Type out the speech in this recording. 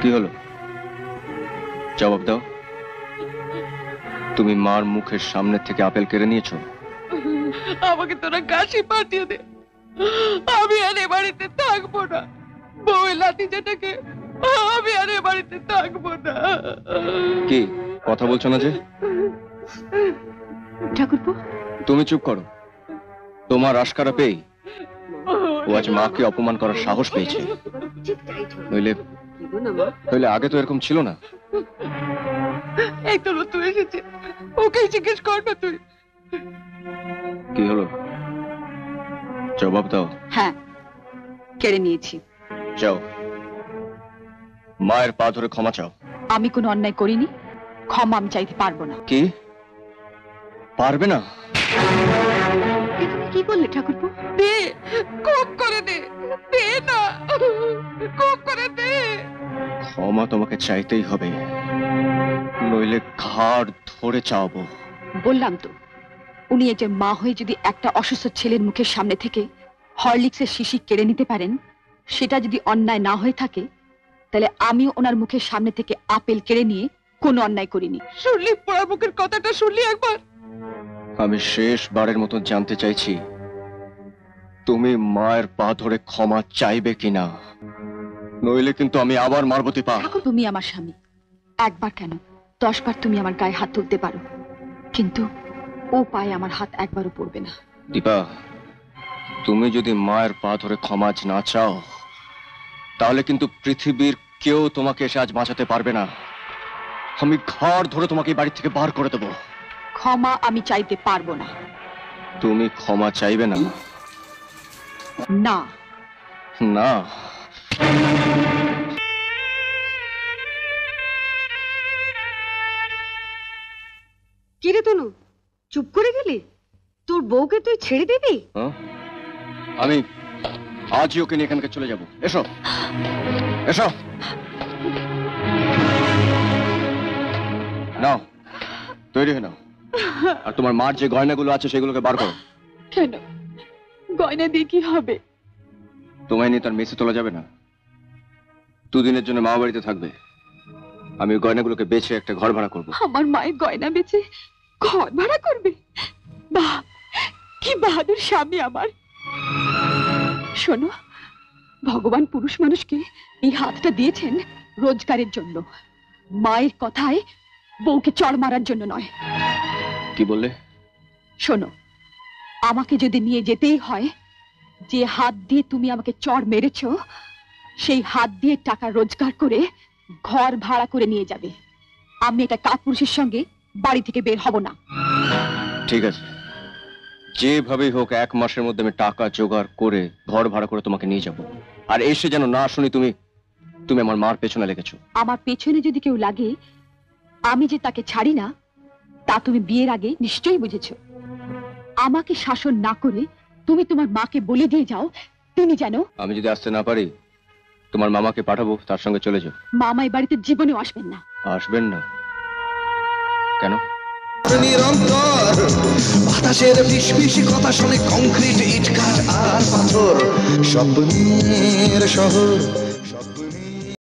কি হলো? জবাব দাও। তুমি মার মুখের সামনে থেকে আপেল কেড়ে নিয়েছো? আমাকে তোরা কাশি পাঠিয়ে দে, আমি আর এ বাড়িতে থাকবো না। বউ লাঠি যেটাকে আমি আর এ বাড়িতে থাকবো না। কি কথা বলছো না যে? ঠাকুরপো, তুমি চুপ করো। তোমার আশকারা পেয়ে ও আজ মাকে অপমান করার সাহস পেয়েছে। নইলে আগে তো এরকম ছিল না। এই তো নতুন এসেছে, ওকে জিজ্ঞেস কর না তুই। কি হলো? জবাব দাও। হ্যাঁ, কেড়ে নিয়েছি। যাও, মায়ের পা ধরে ক্ষমা চাও। আমি কোনো অন্যায় করিনি, ক্ষমা আমি চাইতে পারবো না। কি পারবে না? তুমি কি বললে ঠাকুরপো? দে, খুব করে দে, দে না, খুব করে দে। ক্ষমা তোমাকে চাইতেই হবে, নইলে ঘাড় ধরে চাওবো। বললাম তো, উনি একজন মা হয়ে যদি একটা অসুস্থ ছেলের মুখের সামনে থেকে হরলিক্সের শিশি কেড়ে নিতে পারেন, সেটা যদি অন্যায় না হয়ে থাকে, তাহলে আমিও ওনার মুখের সামনে থেকে আপেল কেড়ে নিয়ে কোনো অন্যায় করিনি। শুনলি পোড়ার মুখের কথাটা? শুনলি একবার? আমি শেষবারের মতো জানতে চাইছি, তুমি মায়ের পা ধরে ক্ষমা চাইবে কিনা, নইলে কিন্তু আমি আবার মারবতি পা। তুমি আমার স্বামী, একবার কেন 10 বার তুমি আমার গায়ে হাত তুলতে পারো, কিন্তু ও পায়ে আমার হাত একবারও পড়বে না। দীপা, তুমি যদি মায়ের পা ধরে ক্ষমা না চাও, তাহলে কিন্তু পৃথিবীর কেউ তোমাকে এসে আজ বাঁচাতে পারবে না। আমি ঘাড় ধরে তোমাকে এই বাড়ি থেকে বার করে দেবো। ক্ষমা আমি চাইতে পারবো না। তুমি ক্ষমা চাইবে না? না। না। কিরে তনু, চুপ করে গেলি? তোর বউকে তুই ছেড়ে দিবি? আমি আজই ওকে নিয়ে এখানকে চলে যাব। এসো, এসো। নাও, তৈরি হয়ে নাও। আর তোমার মার যে গয়নাগুলো আছে সেগুলোকে বার করো। কেন? গয়না দিয়ে কি হবে? তোমায় নিয়ে তার মেসে তোলা যাবে না। 2 দিনের জন্য মা বাড়িতে থাকবে। আমি ওই গয়নাগুলোকে বেচে একটা ঘর ভাড়া করব। আমার মায়ের গয়না বেচে ঘর ভাড়া করবে? বাহ, কি বাহাদুর স্বামী আমার। শোনো, ভগবান পুরুষ মানুষকে এই হাতটা দিয়েছেন রোজগারের জন্য, মায়ের কথায় বউকে চড় মারার জন্য নয়। কি বললে? শোনো, আমাকে যদি নিয়ে যেতেই হয়, যে হাত দিয়ে তুমি আমাকে চড় মেরেছো, সেই হাত দিয়ে টাকা রোজগার করে ঘর ভাড়া করে নিয়ে যাবে। আমি এটা কাপুরুষের সঙ্গে বাড়ি থেকে বের হব না। ঠিক আছে, যেভাবেই হোক 1 মাসের মধ্যে আমি টাকা জোগাড় করে ঘর ভাড়া করে তোমাকে নিয়ে যাব। আর এসে যেন না শুনি তুমি তুমি আমার মার পেছনে লেগেছো। আমার পেছনে যদি কেউ লাগে, আমি যে তাকে ছাড়ি না, তা তুমি বিয়ের আগে নিশ্চয়ই বুঝেছো। আমাকে শাসন না করে তুমি তোমার মাকে বলে দিয়ে যাও, তিনি যেন। আমি যদি আসতে না পারি, তোমার মামাকে পাঠাবো, তার সঙ্গে চলে যাও। মামা এই বাড়িতে জীবনেও আসবেন না। আসবেন না? কেন? নিরন্তর বাতাসের ফিসফিস কথা শুনে কংক্রিট, ইটকাঠ আর পাথর, স্বপ্নের শহর